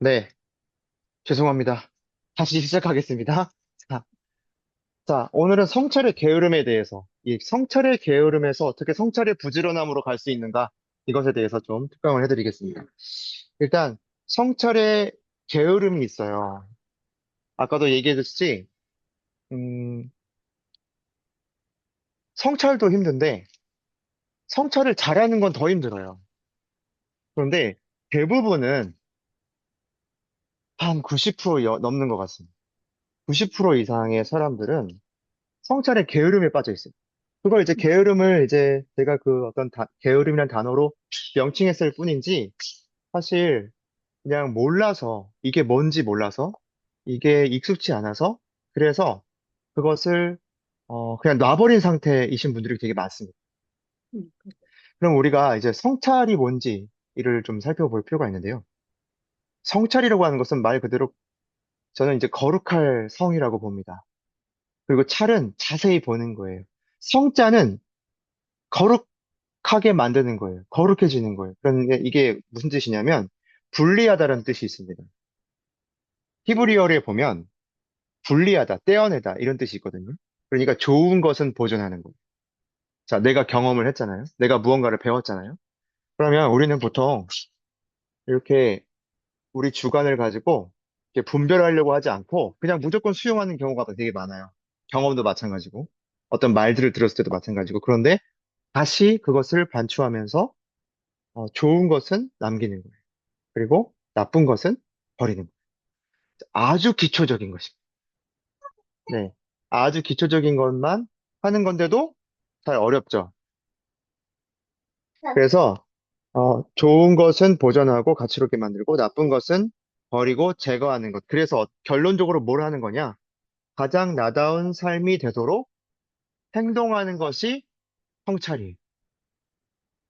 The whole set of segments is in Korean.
네, 죄송합니다. 다시 시작하겠습니다. 자, 오늘은 성찰의 게으름에 대해서, 이 성찰의 게으름에서 어떻게 성찰의 부지런함으로 갈 수 있는가, 이것에 대해서 좀 특강을 해드리겠습니다. 일단, 성찰의 게으름이 있어요. 아까도 얘기했듯이, 음, 성찰도 힘든데, 성찰을 잘하는 건 더 힘들어요. 그런데 대부분은 한 90% 넘는 것 같습니다. 90% 이상의 사람들은 성찰의 게으름에 빠져 있어요. 그걸 이제 게으름을 이제 제가 그 어떤 게으름이란 단어로 명칭했을 뿐인지 사실 그냥 몰라서 이게 뭔지 몰라서 이게 익숙치 않아서 그래서 그것을 그냥 놔버린 상태이신 분들이 되게 많습니다. 그럼 우리가 이제 성찰이 뭔지 이를 좀 살펴볼 필요가 있는데요. 성찰이라고 하는 것은 말 그대로 저는 이제 거룩할 성이라고 봅니다. 그리고 찰은 자세히 보는 거예요. 성자는 거룩하게 만드는 거예요. 거룩해지는 거예요. 그런데 이게 무슨 뜻이냐면 분리하다라는 뜻이 있습니다. 히브리어를 보면 분리하다, 떼어내다 이런 뜻이 있거든요. 그러니까 좋은 것은 보존하는 거예요. 자, 내가 경험을 했잖아요. 내가 무언가를 배웠잖아요. 그러면 우리는 보통 이렇게 우리 주관을 가지고 이렇게 분별하려고 하지 않고 그냥 무조건 수용하는 경우가 되게 많아요. 경험도 마찬가지고 어떤 말들을 들었을 때도 마찬가지고 그런데 다시 그것을 반추하면서 좋은 것은 남기는 거예요. 그리고 나쁜 것은 버리는 거예요. 아주 기초적인 것입니다. 네. 아주 기초적인 것만 하는 건데도 잘 어렵죠. 그래서, 좋은 것은 보존하고 가치롭게 만들고 나쁜 것은 버리고 제거하는 것. 그래서 결론적으로 뭘 하는 거냐? 가장 나다운 삶이 되도록 행동하는 것이 성찰이에요.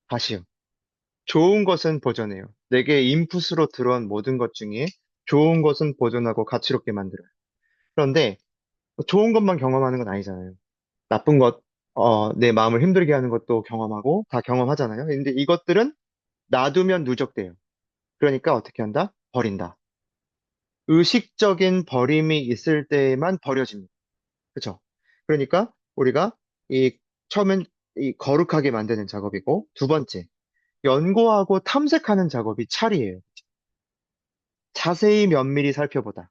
다시요. 좋은 것은 보존해요. 내게 인풋으로 들어온 모든 것 중에 좋은 것은 보존하고 가치롭게 만들어요. 그런데 좋은 것만 경험하는 건 아니잖아요. 나쁜 것, 내 마음을 힘들게 하는 것도 경험하고 다 경험하잖아요. 근데 이것들은 놔두면 누적돼요. 그러니까 어떻게 한다? 버린다. 의식적인 버림이 있을 때에만 버려집니다. 그쵸? 그러니까 우리가 이 처음엔 이 거룩하게 만드는 작업이고 두 번째, 연구하고 탐색하는 작업이 찰이에요. 자세히 면밀히 살펴보다.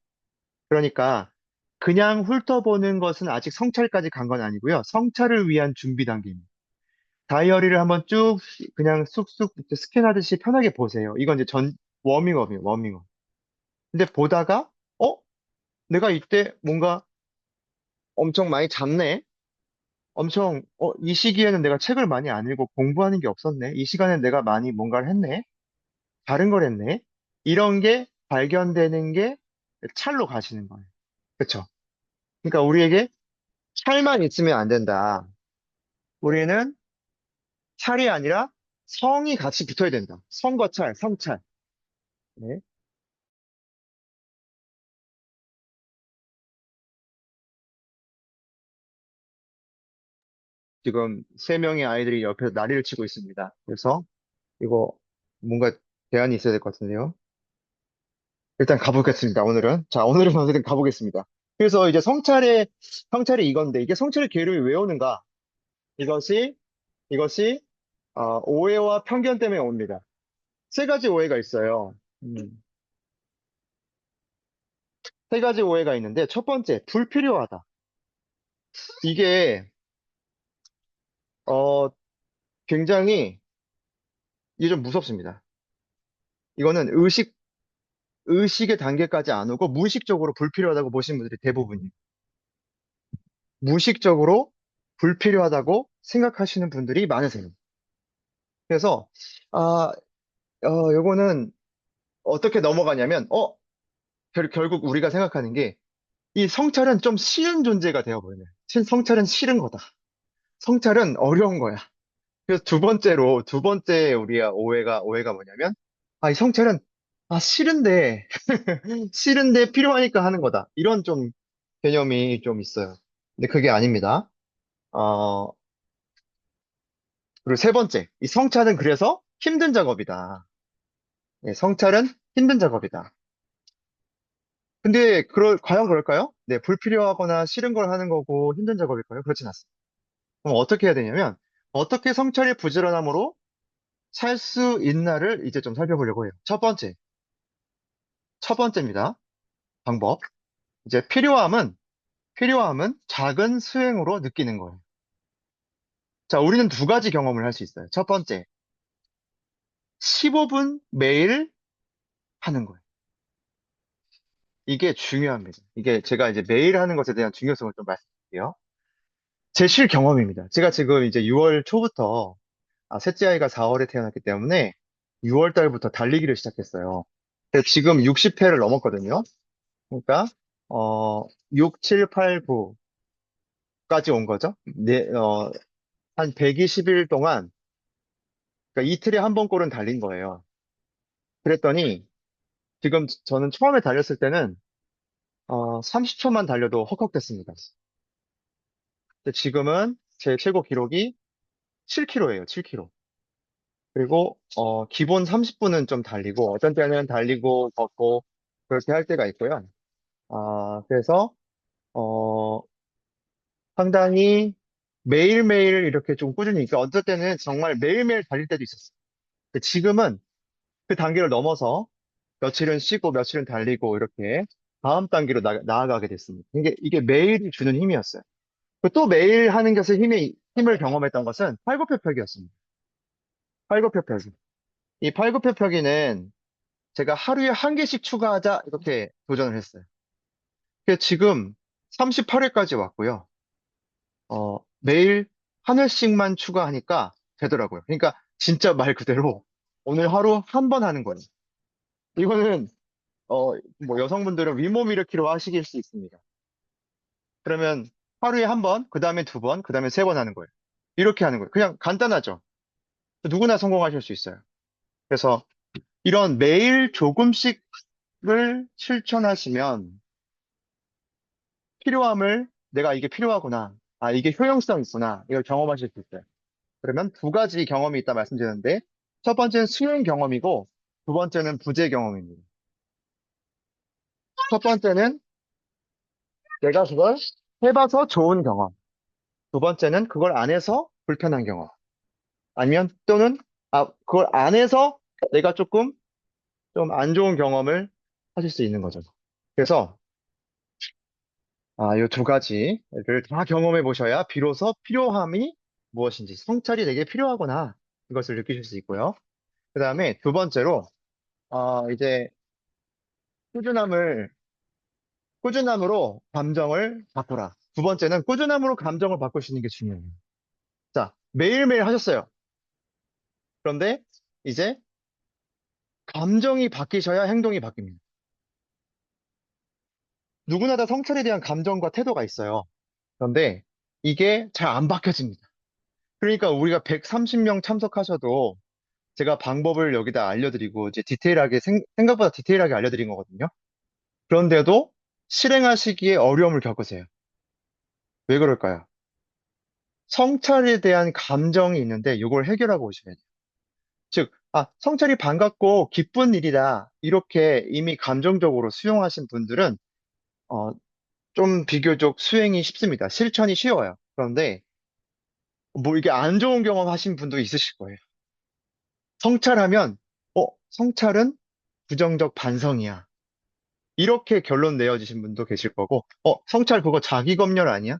그러니까 그냥 훑어보는 것은 아직 성찰까지 간 건 아니고요. 성찰을 위한 준비 단계입니다. 다이어리를 한번 쭉 그냥 쑥쑥 이렇게 스캔하듯이 편하게 보세요. 이건 이제 워밍업이에요, 워밍업. 근데 보다가, 어? 내가 이때 뭔가 엄청 많이 잡네? 이 시기에는 내가 책을 많이 안 읽고 공부하는 게 없었네? 이 시간에 내가 많이 뭔가를 했네? 다른 걸 했네? 이런 게 발견되는 게 찰로 가시는 거예요. 그쵸? 그러니까 우리에게 찰만 있으면 안 된다. 우리는 찰이 아니라 성이 같이 붙어야 된다. 성과 찰, 성찰. 네. 지금 세 명의 아이들이 옆에서 난리를 치고 있습니다. 그래서 이거 뭔가 대안이 있어야 될 것 같은데요. 일단 가보겠습니다, 오늘은. 자, 오늘은 어쨌든 가보겠습니다. 그래서 이제 성찰이 이건데, 이게 성찰의 계율이 왜 오는가? 이것이, 이것이, 오해와 편견 때문에 옵니다. 세 가지 오해가 있어요. 세 가지 오해가 있는데, 첫 번째, 불필요하다. 이게, 어, 굉장히, 이게 좀 무섭습니다. 이거는 의식의 단계까지 안 오고, 무의식적으로 불필요하다고 보시는 분들이 대부분이에요. 무의식적으로 불필요하다고 생각하시는 분들이 많으세요. 그래서, 아, 요거는 어떻게 넘어가냐면, 결국 우리가 생각하는 게, 이 성찰은 좀 싫은 존재가 되어버려요. 성찰은 싫은 거다. 성찰은 어려운 거야. 그래서 두 번째 우리가 오해가 뭐냐면, 이 성찰은, 싫은데, 싫은데 필요하니까 하는 거다. 이런 좀 개념이 좀 있어요. 근데 그게 아닙니다. 어, 그리고 세 번째, 이 성찰은 그래서 힘든 작업이다. 네, 성찰은 힘든 작업이다. 근데, 과연 그럴까요? 네, 불필요하거나 싫은 걸 하는 거고 힘든 작업일까요? 그렇진 않습니다. 그럼 어떻게 해야 되냐면, 어떻게 성찰이 부지런함으로 살 수 있나를 이제 좀 살펴보려고 해요. 첫 번째입니다. 방법. 이제 필요함은 작은 수행으로 느끼는 거예요. 자, 우리는 두 가지 경험을 할 수 있어요. 첫 번째, 15분 매일 하는 거예요. 이게 중요합니다. 이게 제가 이제 매일 하는 것에 대한 중요성을 좀 말씀드릴게요. 제 실경험입니다. 제가 지금 이제 6월 초부터, 셋째 아이가 4월에 태어났기 때문에 6월 달부터 달리기를 시작했어요. 근데 지금 60회를 넘었거든요. 그러니까, 6, 7, 8, 9까지 온 거죠. 네, 한 120일 동안, 그러니까 이틀에 한 번 꼴은 달린 거예요. 그랬더니, 지금 저는 처음에 달렸을 때는, 30초만 달려도 헉헉댔습니다. 근데 지금은 제 최고 기록이 7km예요, 7km. 그리고, 기본 30분은 좀 달리고, 어떤 때는 달리고, 걷고, 그렇게 할 때가 있고요. 그래서, 어, 상당히 매일매일 이렇게 좀 꾸준히, 그러니까 어떨 때는 정말 매일매일 달릴 때도 있었어요. 근데 지금은 그 단계를 넘어서 며칠은 쉬고 며칠은 달리고 이렇게 다음 단계로 나아가게 됐습니다. 이게 매일 주는 힘이었어요. 그리고 또 매일 하는 것을 힘을 경험했던 것은 팔굽혀펴기였습니다. 팔굽혀펴기. 이 팔굽혀펴기는 제가 하루에 한 개씩 추가하자 이렇게 도전을 했어요. 그래서 지금 38회까지 왔고요. 매일 한 회씩만 추가하니까 되더라고요. 그러니까 진짜 말 그대로 오늘 하루 한 번 하는 거예요. 이거는 뭐 여성분들은 윗몸 일으키로 하시길 수 있습니다. 그러면 하루에 한 번, 그 다음에 두 번, 그 다음에 세 번 하는 거예요. 이렇게 하는 거예요. 그냥 간단하죠. 누구나 성공하실 수 있어요. 그래서 이런 매일 조금씩을 실천하시면 필요함을 내가 이게 필요하구나. 이게 효용성 있구나. 이걸 경험하실 수 있어요. 그러면 두 가지 경험이 있다 말씀드렸는데 첫 번째는 수행 경험이고 두 번째는 부재 경험입니다. 첫 번째는 내가 그걸 해봐서 좋은 경험. 두 번째는 그걸 안 해서 불편한 경험. 아니면 또는 그걸 안 해서 내가 조금 좀 안 좋은 경험을 하실 수 있는 거죠. 그래서 이 두 가지를 다 경험해 보셔야 비로소 필요함이 무엇인지 성찰이 되게 필요하구나 이것을 느끼실 수 있고요. 그 다음에 두 번째로 이제 꾸준함을 꾸준함으로 감정을 바꾸라. 두 번째는 꾸준함으로 감정을 바꾸시는 게 중요해요. 자, 매일매일 하셨어요. 그런데 이제 감정이 바뀌셔야 행동이 바뀝니다. 누구나 다 성찰에 대한 감정과 태도가 있어요. 그런데 이게 잘 안 바뀌어집니다. 그러니까 우리가 130명 참석하셔도 제가 방법을 여기다 알려드리고 이제 생각보다 디테일하게 알려드린 거거든요. 그런데도 실행하시기에 어려움을 겪으세요. 왜 그럴까요? 성찰에 대한 감정이 있는데 이걸 해결하고 오셔야 돼요. 즉, 성찰이 반갑고 기쁜 일이다. 이렇게 이미 감정적으로 수용하신 분들은 어, 좀 비교적 수행이 쉽습니다. 실천이 쉬워요. 그런데 뭐 이게 안 좋은 경험 하신 분도 있으실 거예요. 성찰하면, 성찰은 부정적 반성이야. 이렇게 결론 내어지신 분도 계실 거고, 성찰 그거 자기 검열 아니야?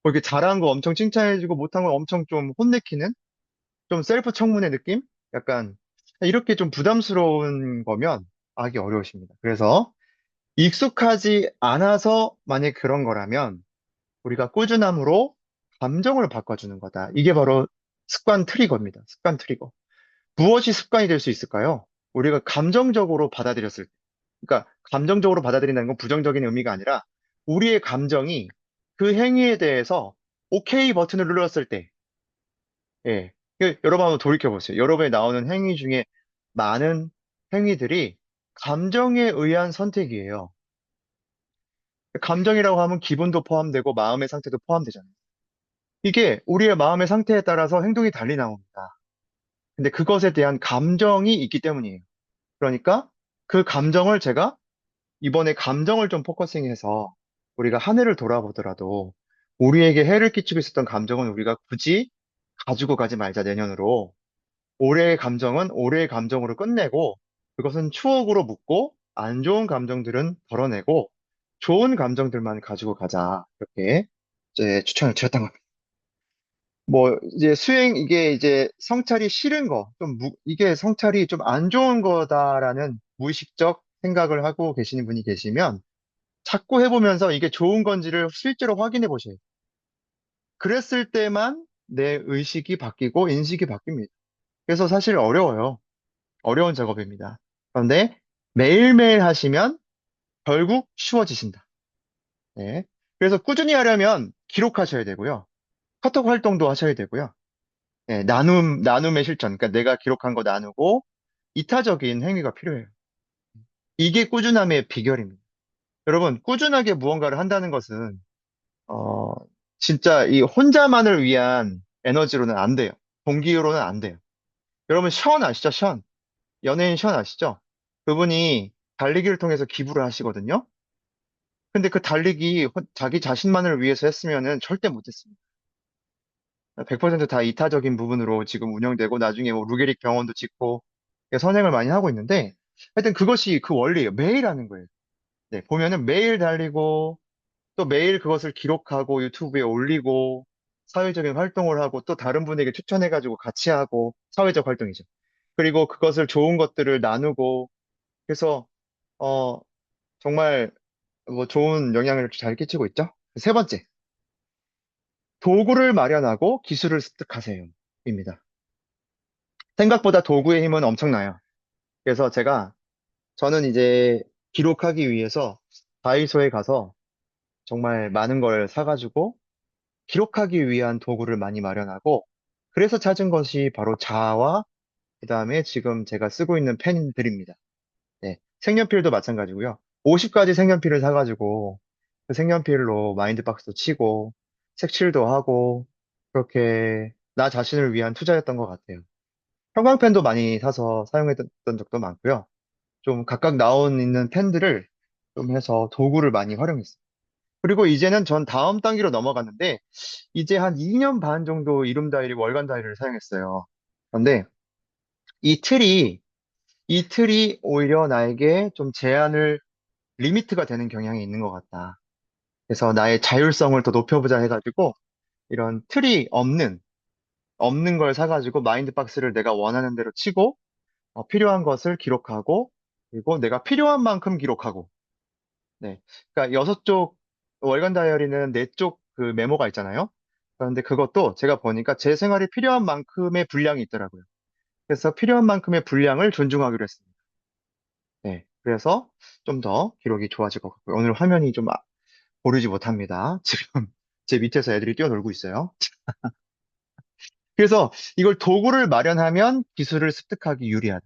이렇게 잘한 거 엄청 칭찬해주고 못한 거 엄청 좀 혼내키는? 좀 셀프 청문회 느낌? 약간, 이렇게 좀 부담스러운 거면 하기 어려우십니다. 그래서 익숙하지 않아서 만약 그런 거라면 우리가 꾸준함으로 감정을 바꿔주는 거다. 이게 바로 습관 트리거입니다. 습관 트리거. 무엇이 습관이 될 수 있을까요? 우리가 감정적으로 받아들였을 때. 그러니까 감정적으로 받아들인다는 건 부정적인 의미가 아니라 우리의 감정이 그 행위에 대해서 오케이 버튼을 눌렀을 때, 예. 여러분 한번 돌이켜 보세요. 여러분이 나오는 행위 중에 많은 행위들이 감정에 의한 선택이에요. 감정이라고 하면 기분도 포함되고 마음의 상태도 포함되잖아요. 이게 우리의 마음의 상태에 따라서 행동이 달리 나옵니다. 근데 그것에 대한 감정이 있기 때문이에요. 그러니까 그 감정을 제가 이번에 감정을 좀 포커싱해서 우리가 한 해를 돌아보더라도 우리에게 해를 끼치고 있었던 감정은 우리가 굳이 가지고 가지 말자, 내년으로. 올해의 감정은 올해의 감정으로 끝내고 그것은 추억으로 묻고 안 좋은 감정들은 덜어내고 좋은 감정들만 가지고 가자. 이렇게 이제 추천을 드렸던 겁니다. 뭐 이제 이게 이제 성찰이 싫은 거, 이게 성찰이 좀 안 좋은 거다라는 무의식적 생각을 하고 계시는 분이 계시면 자꾸 해보면서 이게 좋은 건지를 실제로 확인해 보셔요. 그랬을 때만 내 의식이 바뀌고 인식이 바뀝니다. 그래서 사실 어려워요. 어려운 작업입니다. 그런데 매일매일 하시면 결국 쉬워지신다. 네. 그래서 꾸준히 하려면 기록하셔야 되고요. 카톡 활동도 하셔야 되고요. 네, 나눔의 실천. 그러니까 내가 기록한 거 나누고 이타적인 행위가 필요해요. 이게 꾸준함의 비결입니다. 여러분, 꾸준하게 무언가를 한다는 것은, 어, 진짜 이 혼자만을 위한 에너지로는 안 돼요. 동기로는 안 돼요. 여러분, 션 아시죠? 션. 연예인 션 아시죠? 그분이 달리기를 통해서 기부를 하시거든요. 근데 그 달리기 자기 자신만을 위해서 했으면은 절대 못했습니다. 100%다 이타적인 부분으로 지금 운영되고 나중에 뭐 루게릭 병원도 짓고 선행을 많이 하고 있는데 하여튼 그것이 그 원리예요. 매일 하는 거예요. 네, 보면은 매일 달리고 또 매일 그것을 기록하고 유튜브에 올리고 사회적인 활동을 하고 또 다른 분에게 추천해가지고 같이 하고 사회적 활동이죠. 그리고 그것을 좋은 것들을 나누고 그래서 어 정말 뭐 좋은 영향을 잘 끼치고 있죠. 세 번째, 도구를 마련하고 기술을 습득하세요. 입니다. 생각보다 도구의 힘은 엄청나요. 그래서 저는 이제 기록하기 위해서 다이소에 가서 정말 많은 걸 사가지고 기록하기 위한 도구를 많이 마련하고 그래서 찾은 것이 바로 자아와 그다음에 지금 제가 쓰고 있는 펜들입니다. 네. 색연필도 마찬가지고요. 50가지 색연필을 사가지고 그 색연필로 마인드박스도 치고 색칠도 하고 그렇게 나 자신을 위한 투자였던 것 같아요. 형광펜도 많이 사서 사용했던 적도 많고요. 좀 각각 나온 있는 펜들을 좀 해서 도구를 많이 활용했어요. 그리고 이제는 전 다음 단계로 넘어갔는데 이제 한 2년 반 정도 이름 다이어리, 월간 다이어리를 사용했어요. 그런데 이 틀이 이 틀이 오히려 나에게 좀 리미트가 되는 경향이 있는 것 같다. 그래서 나의 자율성을 더 높여보자 해가지고 이런 틀이 없는 걸 사가지고 마인드박스를 내가 원하는 대로 치고 필요한 것을 기록하고 그리고 내가 필요한 만큼 기록하고 네. 그러니까 6쪽 월간 다이어리는 4쪽 그 메모가 있잖아요. 그런데 그것도 제가 보니까 제 생활에 필요한 만큼의 분량이 있더라고요. 그래서 필요한 만큼의 분량을 존중하기로 했습니다. 네. 그래서 좀 더 기록이 좋아질 것 같고요. 오늘 화면이 좀 고르지 못합니다. 지금 제 밑에서 애들이 뛰어놀고 있어요. 그래서 이걸 도구를 마련하면 기술을 습득하기 유리하다.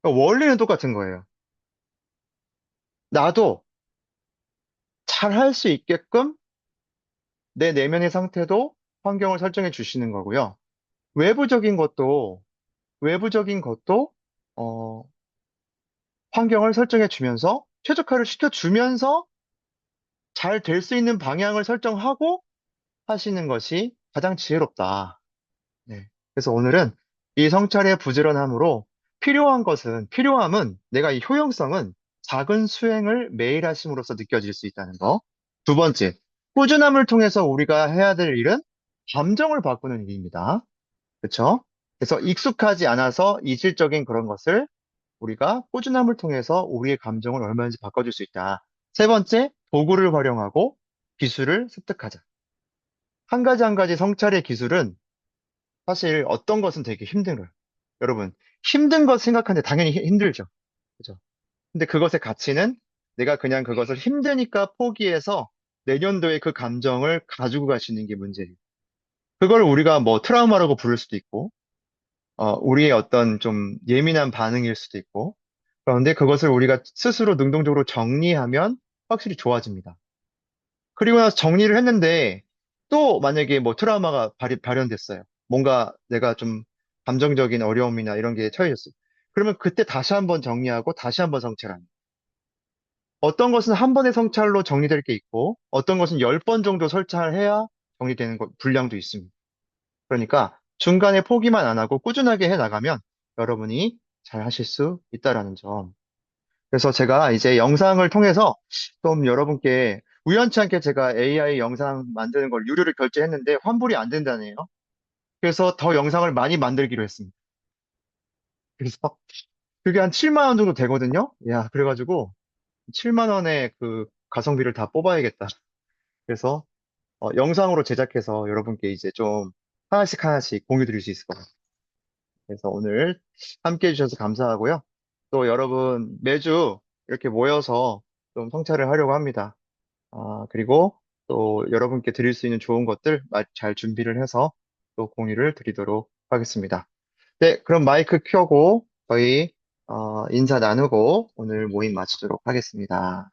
그러니까 원리는 똑같은 거예요. 나도 잘 할 수 있게끔 내 내면의 상태도 환경을 설정해 주시는 거고요. 외부적인 것도, 외부적인 것도, 어, 환경을 설정해 주면서, 최적화를 시켜주면서 잘 될 수 있는 방향을 설정하고 하시는 것이 가장 지혜롭다. 네. 그래서 오늘은 이 성찰의 부지런함으로 필요함은 내가 이 효용성은 작은 수행을 매일 하심으로써 느껴질 수 있다는 거. 두 번째, 꾸준함을 통해서 우리가 해야 될 일은 감정을 바꾸는 일입니다. 그렇죠? 그래서 익숙하지 않아서 이질적인 그런 것을 우리가 꾸준함을 통해서 우리의 감정을 얼마든지 바꿔줄 수 있다. 세 번째, 도구를 활용하고 기술을 습득하자. 한 가지 한 가지 성찰의 기술은 사실 어떤 것은 되게 힘들어요. 여러분, 힘든 것 생각하는데 당연히 힘들죠. 그죠? 근데 그것의 가치는 내가 그냥 그것을 힘드니까 포기해서 내년도에 그 감정을 가지고 갈 수 있는 게 문제예요. 그걸 우리가 뭐 트라우마라고 부를 수도 있고, 우리의 어떤 좀 예민한 반응일 수도 있고, 그런데 그것을 우리가 스스로 능동적으로 정리하면 확실히 좋아집니다. 그리고 나서 정리를 했는데 또 만약에 뭐 트라우마가 발현됐어요. 뭔가 내가 좀 감정적인 어려움이나 이런 게 처해졌어요. 그러면 그때 다시 한번 정리하고 다시 한번 성찰합니다. 어떤 것은 한 번의 성찰로 정리될 게 있고, 어떤 것은 10번 정도 설치를 해야 정리되는 분량도 있습니다. 그러니까 중간에 포기만 안 하고 꾸준하게 해 나가면 여러분이 잘 하실 수 있다라는 점. 그래서 제가 이제 영상을 통해서 좀 여러분께 우연치 않게 제가 AI 영상 만드는 걸 유료를 결제했는데 환불이 안 된다네요. 그래서 더 영상을 많이 만들기로 했습니다. 그래서 그게 한 7만 원 정도 되거든요. 야, 그래가지고 7만 원의 그 가성비를 다 뽑아야겠다. 그래서 영상으로 제작해서 여러분께 이제 좀 하나씩 하나씩 공유 드릴 수 있을 것 같아요. 그래서 오늘 함께 해주셔서 감사하고요. 또 여러분 매주 이렇게 모여서 좀 성찰을 하려고 합니다. 그리고 또 여러분께 드릴 수 있는 좋은 것들 잘 준비를 해서 또 공유를 드리도록 하겠습니다. 네, 그럼 마이크 켜고 저희 인사 나누고 오늘 모임 마치도록 하겠습니다.